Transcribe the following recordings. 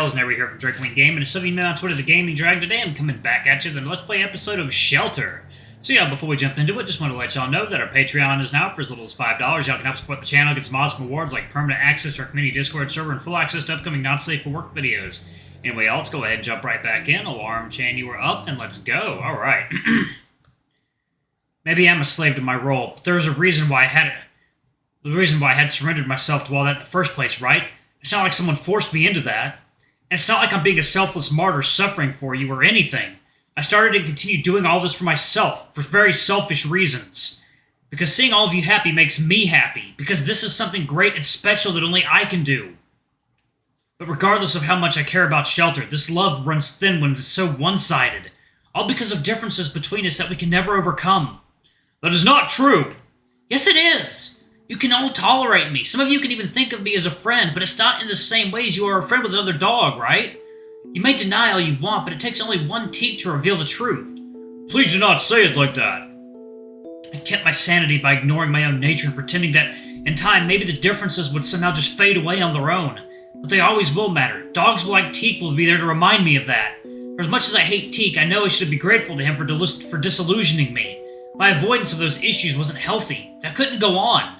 Rails, and here from Drinking Game, and some of you know on Twitter, the Gaming Drag. Today I'm coming back at you with a Let's Play episode of Shelter. So yeah, before we jump into it, just want to let y'all know that our Patreon is now for as little as $5. Y'all can help support the channel, get some awesome rewards like permanent access to our community Discord server and full access to upcoming not safe for work videos. Anyway, y'all, let's go ahead and jump right back in. Alarm chain, you were up, and let's go. Alright. Maybe I'm a slave to my role, but there's a reason why I had it. The reason why I had surrendered myself to all that in the first place, right? It's not like someone forced me into that. And it's not like I'm being a selfless martyr suffering for you or anything. I started and continued doing all this for myself, for very selfish reasons. Because seeing all of you happy makes me happy, because this is something great and special that only I can do. But regardless of how much I care about Shelter, this love runs thin when it's so one-sided. All because of differences between us that we can never overcome. That is not true! Yes, it is! You can all tolerate me. Some of you can even think of me as a friend, but it's not in the same way as you are a friend with another dog, right? You may deny all you want, but it takes only one teak to reveal the truth. Please do not say it like that. I kept my sanity by ignoring my own nature and pretending that, in time, maybe the differences would somehow just fade away on their own. But they always will matter. Dogs like Teak will be there to remind me of that. For as much as I hate Teak, I know I should be grateful to him for disillusioning me. My avoidance of those issues wasn't healthy. That couldn't go on.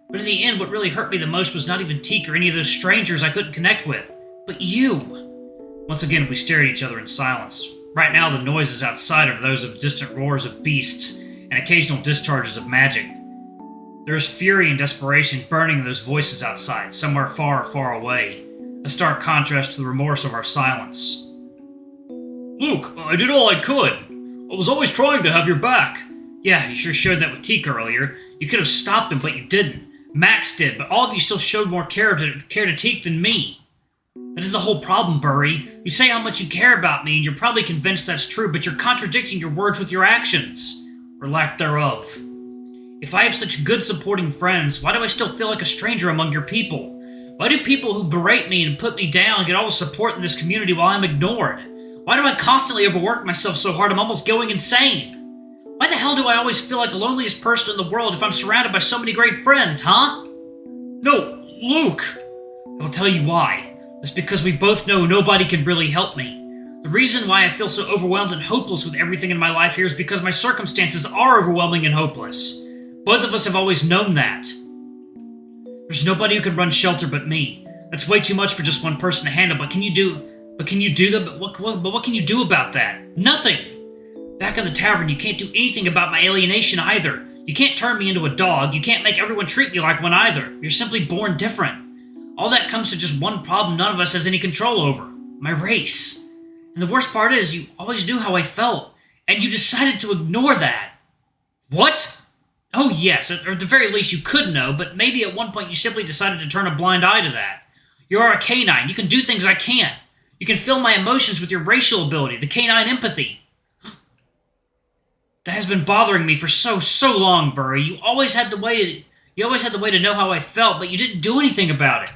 But in the end, what really hurt me the most was not even Teak or any of those strangers I couldn't connect with, but you. Once again, we stared at each other in silence. Right now, the noises outside are those of distant roars of beasts and occasional discharges of magic. There is fury and desperation burning in those voices outside, somewhere far, far away, a stark contrast to the remorse of our silence. Luke, I did all I could. I was always trying to have your back. Yeah, you sure showed that with Teak earlier. You could have stopped him, but you didn't. Max did, but all of you still showed more care to Teak than me. That is the whole problem, Burry. You say how much you care about me, and you're probably convinced that's true, but you're contradicting your words with your actions. Or lack thereof. If I have such good supporting friends, why do I still feel like a stranger among your people? Why do people who berate me and put me down get all the support in this community while I'm ignored? Why do I constantly overwork myself so hard I'm almost going insane? Why the hell do I always feel like the loneliest person in the world if I'm surrounded by so many great friends, huh? No, Luke. I will tell you why. It's because we both know nobody can really help me. The reason why I feel so overwhelmed and hopeless with everything in my life here is because my circumstances are overwhelming and hopeless. Both of us have always known that. There's nobody who can run Shelter but me. That's way too much for just one person to handle, what can you do about that? Nothing! Back in the tavern, you can't do anything about my alienation either. You can't turn me into a dog. You can't make everyone treat me like one either. You're simply born different. All that comes to just one problem none of us has any control over. My race. And the worst part is, you always knew how I felt. And you decided to ignore that. What? Oh yes, or at the very least you could know, but maybe at one point you simply decided to turn a blind eye to that. You are a canine. You can do things I can't. You can feel my emotions with your racial ability, the canine empathy. That has been bothering me for so long, Burry. You always had the way to know how I felt, but you didn't do anything about it.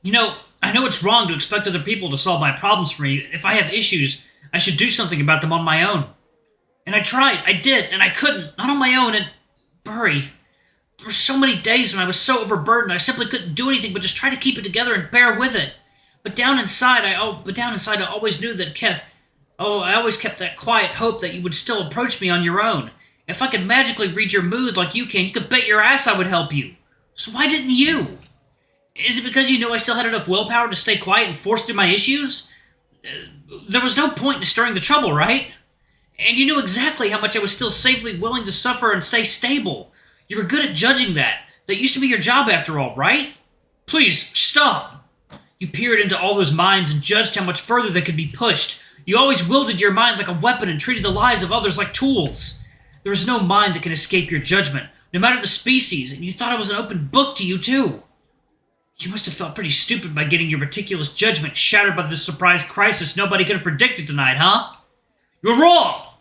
You know, I know it's wrong to expect other people to solve my problems for me. If I have issues, I should do something about them on my own. And I tried, I did, and I couldn't. Not on my own, and Burry, there were so many days when I was so overburdened, I simply couldn't do anything but just try to keep it together and bear with it. But down inside, I always knew that I always kept that quiet hope that you would still approach me on your own. If I could magically read your mood like you can, you could bet your ass I would help you. So why didn't you? Is it because you knew I still had enough willpower to stay quiet and force through my issues? There was no point in stirring the trouble, right? And you knew exactly how much I was still safely willing to suffer and stay stable. You were good at judging that. That used to be your job after all, right? Please, stop. You peered into all those minds and judged how much further they could be pushed. You always wielded your mind like a weapon and treated the lies of others like tools. There is no mind that can escape your judgment, no matter the species, and you thought I was an open book to you too. You must have felt pretty stupid by getting your meticulous judgment shattered by this surprise crisis nobody could have predicted tonight, huh? You're wrong!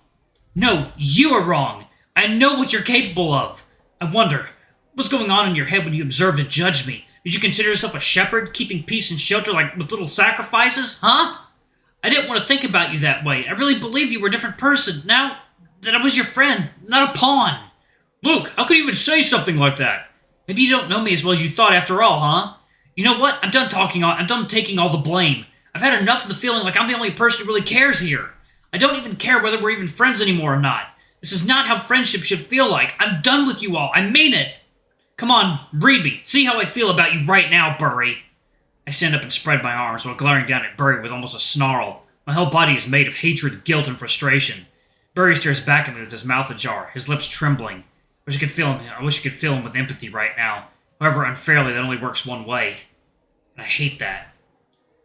No, you are wrong. I know what you're capable of. I wonder, what's going on in your head when you observe to judge me? Did you consider yourself a shepherd, keeping peace and shelter like with little sacrifices, huh? I didn't want to think about you that way. I really believed you were a different person. Now that I was your friend, not a pawn. Luke, how could you even say something like that? Maybe you don't know me as well as you thought after all, huh? You know what? I'm done talking on. I'm done taking all the blame. I've had enough of the feeling like I'm the only person who really cares here. I don't even care whether we're even friends anymore or not. This is not how friendship should feel like. I'm done with you all. I mean it. Come on, read me. See how I feel about you right now, Burry. I stand up and spread my arms while glaring down at Burry with almost a snarl. My whole body is made of hatred, guilt, and frustration. Burry stares back at me with his mouth ajar, his lips trembling. I wish I could feel him with empathy right now. However, unfairly, that only works one way. And I hate that.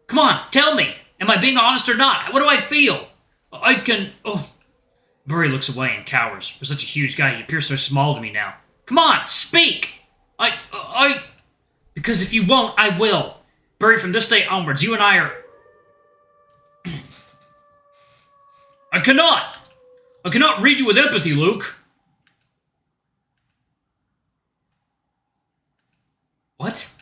Come on, tell me! Am I being honest or not? What do I feel? Burry looks away and cowers. For such a huge guy, he appears so small to me now. Come on, speak! Because if you won't, I will. Burry, from this day onwards, you and I are... I cannot read you with empathy, Luke. What?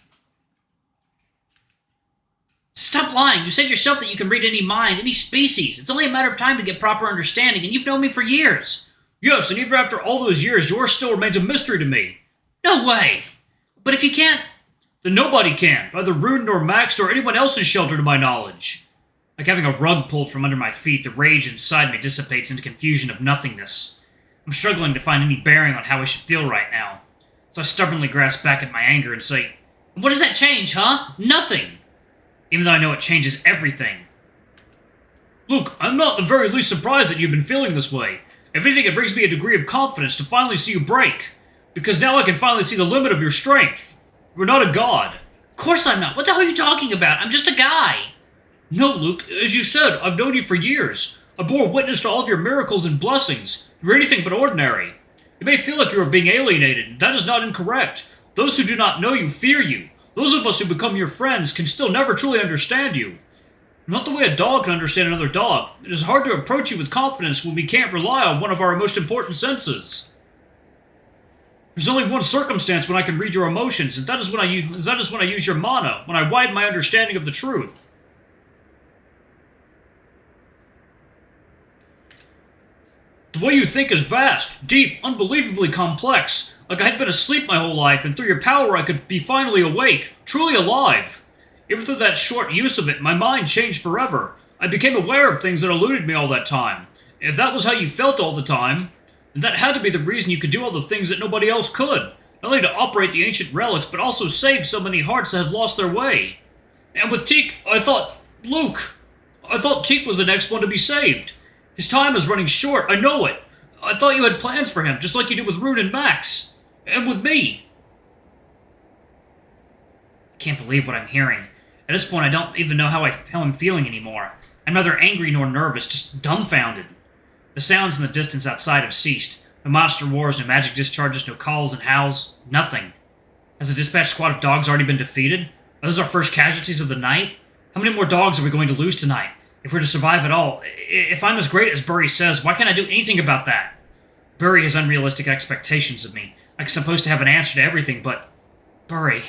Stop lying. You said yourself that you can read any mind, any species. It's only a matter of time to get proper understanding, and you've known me for years. Yes, and even after all those years, yours still remains a mystery to me. No way. But if you can't... Then nobody can. Neither Rune nor Max nor anyone else is sheltered to my knowledge. Like having a rug pulled from under my feet, the rage inside me dissipates into confusion of nothingness. I'm struggling to find any bearing on how I should feel right now. So I stubbornly grasp back at my anger and say, what does that change, huh? Nothing. Even though I know it changes everything. Look, I'm not the very least surprised that you've been feeling this way. If anything, it brings me a degree of confidence to finally see you break. Because now I can finally see the limit of your strength. You're not a god. Of course I'm not. What the hell are you talking about? I'm just a guy. No, Luke, as you said, I've known you for years. I bore witness to all of your miracles and blessings. You're anything but ordinary. You may feel like you are being alienated, and that is not incorrect. Those who do not know you fear you. Those of us who become your friends can still never truly understand you. Not the way a dog can understand another dog. It is hard to approach you with confidence when we can't rely on one of our most important senses. There's only one circumstance when I can read your emotions, and that is when I use your mana, when I widen my understanding of the truth. The way you think is vast, deep, unbelievably complex. Like I had been asleep my whole life, and through your power I could be finally awake, truly alive. Even through that short use of it, my mind changed forever. I became aware of things that eluded me all that time. If that was how you felt all the time, then that had to be the reason you could do all the things that nobody else could. Not only to operate the ancient relics, but also save so many hearts that had lost their way. And with Teak, I thought Teak was the next one to be saved. His time is running short, I know it. I thought you had plans for him, just like you did with Rune and Max. And with me. I can't believe what I'm hearing. At this point, I don't even know how I'm feeling anymore. I'm neither angry nor nervous, just dumbfounded. The sounds in the distance outside have ceased. No monster wars, no magic discharges, no calls and howls. Nothing. Has the dispatch squad of dogs already been defeated? Are those our first casualties of the night? How many more dogs are we going to lose tonight? If we're to survive at all, if I'm as great as Burry says, why can't I do anything about that? Burry has unrealistic expectations of me. I'm supposed to have an answer to everything, but... Burry,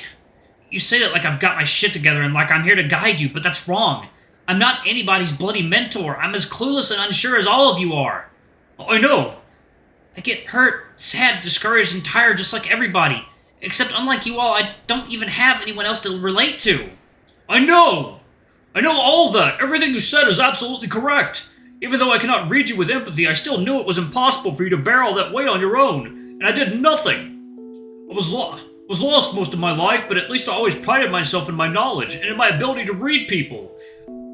you say that like I've got my shit together and like I'm here to guide you, but that's wrong. I'm not anybody's bloody mentor. I'm as clueless and unsure as all of you are. I know. I get hurt, sad, discouraged, and tired just like everybody. Except unlike you all, I don't even have anyone else to relate to. I know all that. Everything you said is absolutely correct. Even though I cannot read you with empathy, I still knew it was impossible for you to bear all that weight on your own, and I did nothing. I was lost most of my life, but at least I always prided myself in my knowledge and in my ability to read people.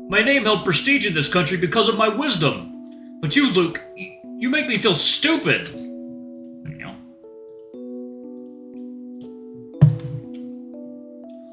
My name held prestige in this country because of my wisdom. But you, Luke, you make me feel stupid.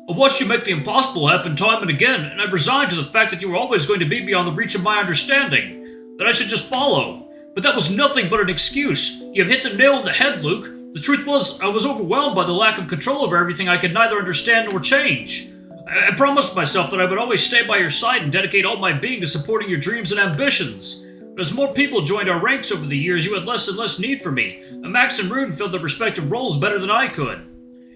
I watched you make the impossible happen time and again, and I resigned to the fact that you were always going to be beyond the reach of my understanding, that I should just follow. But that was nothing but an excuse. You have hit the nail on the head, Luke. The truth was, I was overwhelmed by the lack of control over everything I could neither understand nor change. I promised myself that I would always stay by your side and dedicate all my being to supporting your dreams and ambitions. But as more people joined our ranks over the years, you had less and less need for me, and Max and Rune filled their respective roles better than I could.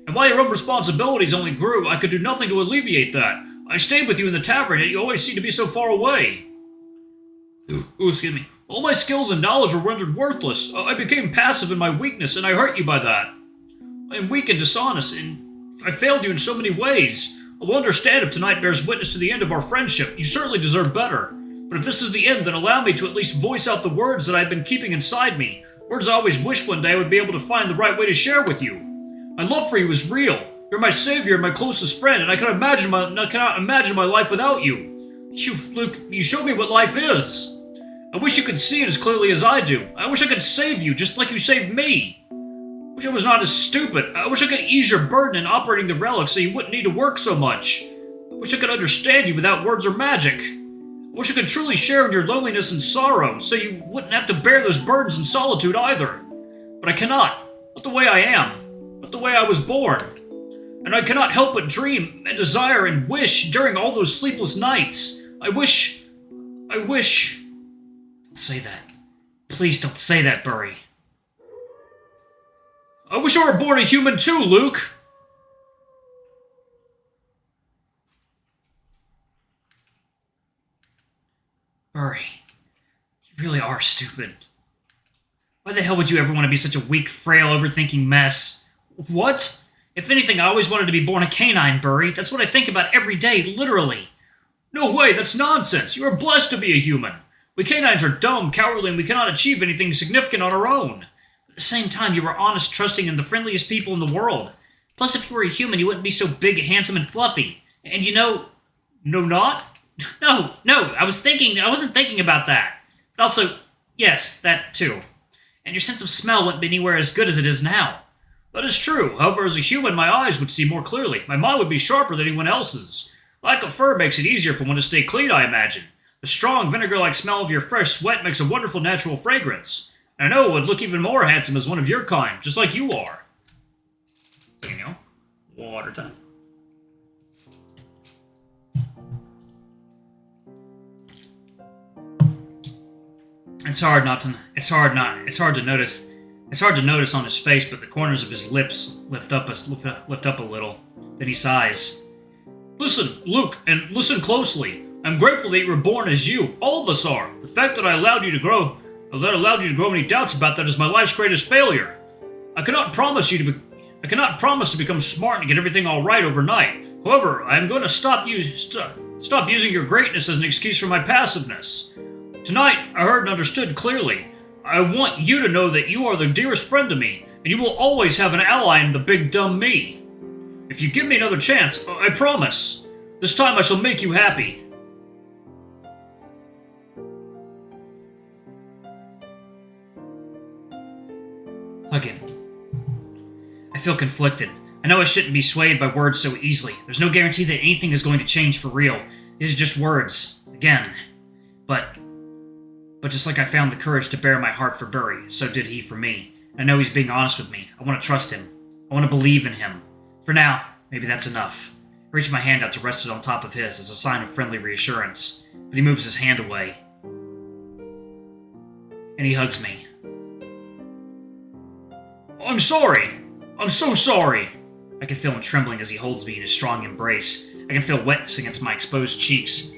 And while your own responsibilities only grew, I could do nothing to alleviate that. I stayed with you in the tavern, yet you always seemed to be so far away. Excuse me. All my skills and knowledge were rendered worthless. I became passive in my weakness, and I hurt you by that. I am weak and dishonest, and I failed you in so many ways. I will understand if tonight bears witness to the end of our friendship. You certainly deserve better. But if this is the end, then allow me to at least voice out the words that I've been keeping inside me. Words I always wished one day I would be able to find the right way to share with you. My love for you is real. You're my savior and my closest friend, and I cannot imagine my life without you. Luke, you showed me what life is. I wish you could see it as clearly as I do. I wish I could save you, just like you saved me. I wish I was not as stupid. I wish I could ease your burden in operating the relic so you wouldn't need to work so much. I wish I could understand you without words or magic. I wish I could truly share in your loneliness and sorrow so you wouldn't have to bear those burdens in solitude either. But I cannot. Not the way I am. Not the way I was born. And I cannot help but dream and desire and wish during all those sleepless nights. I wish... Don't say that. Please don't say that, Burry. I wish I were born a human too, Luke. Burry, you really are stupid. Why the hell would you ever want to be such a weak, frail, overthinking mess? What? If anything, I always wanted to be born a canine, Burry. That's what I think about every day, literally. No way, that's nonsense. You are blessed to be a human. We canines are dumb, cowardly, and we cannot achieve anything significant on our own. At the same time, you are honest, trusting, and the friendliest people in the world. Plus, if you were a human, you wouldn't be so big, handsome, and fluffy. And you know... No, not? No, I wasn't thinking about that. But also, yes, that too. And your sense of smell wouldn't be anywhere as good as it is now. That is true. However, as a human, my eyes would see more clearly. My mind would be sharper than anyone else's. Lack of fur makes it easier for one to stay clean, I imagine. The strong, vinegar-like smell of your fresh sweat makes a wonderful natural fragrance. And I know it would look even more handsome as one of your kind, just like you are. So, water time. It's hard to notice on his face, but the corners of his lips lift up a little. Then he sighs. Listen, Luke, and listen closely. I'm grateful that you were born as you. All of us are. The fact that I allowed you to grow any doubts about that is my life's greatest failure. I cannot promise to become smart and get everything all right overnight. However, I am going to stop using your greatness as an excuse for my passiveness. Tonight, I heard and understood clearly. I want you to know that you are the dearest friend to me, and you will always have an ally in the big dumb me. If you give me another chance, I promise. This time I shall make you happy. Again. I feel conflicted. I know I shouldn't be swayed by words so easily. There's no guarantee that anything is going to change for real. These are just words. Again. But just like I found the courage to bare my heart for Burry, so did he for me. I know he's being honest with me. I want to trust him. I want to believe in him. For now, maybe that's enough. I reach my hand out to rest it on top of his as a sign of friendly reassurance, but he moves his hand away. And he hugs me. I'm sorry! I'm so sorry! I can feel him trembling as he holds me in his strong embrace. I can feel wetness against my exposed cheeks.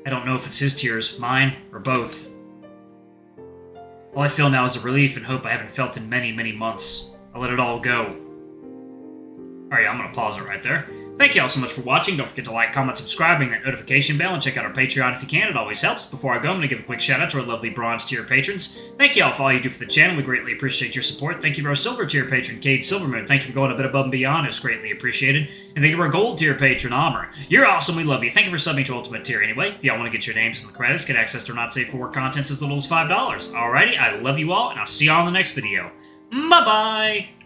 I don't know if it's his tears, mine, or both. All I feel now is a relief and hope I haven't felt in many, many months. I let it all go. Alright, I'm going to pause it right there. Thank you all so much for watching. Don't forget to like, comment, subscribe, ring that notification bell, and check out our Patreon if you can. It always helps. Before I go, I'm going to give a quick shout out to our lovely bronze tier patrons. Thank you all for all you do for the channel. We greatly appreciate your support. Thank you to our silver tier patron, Cade Silvermoon. Thank you for going a bit above and beyond. It's greatly appreciated. And thank you to our gold tier patron, Amr. You're awesome. We love you. Thank you for subbing to Ultimate Tier anyway. If y'all want to get your names in the credits, get access to not safe for work contents as little as $5. Alrighty, I love you all, and I'll see y'all in the next video. Bye-bye!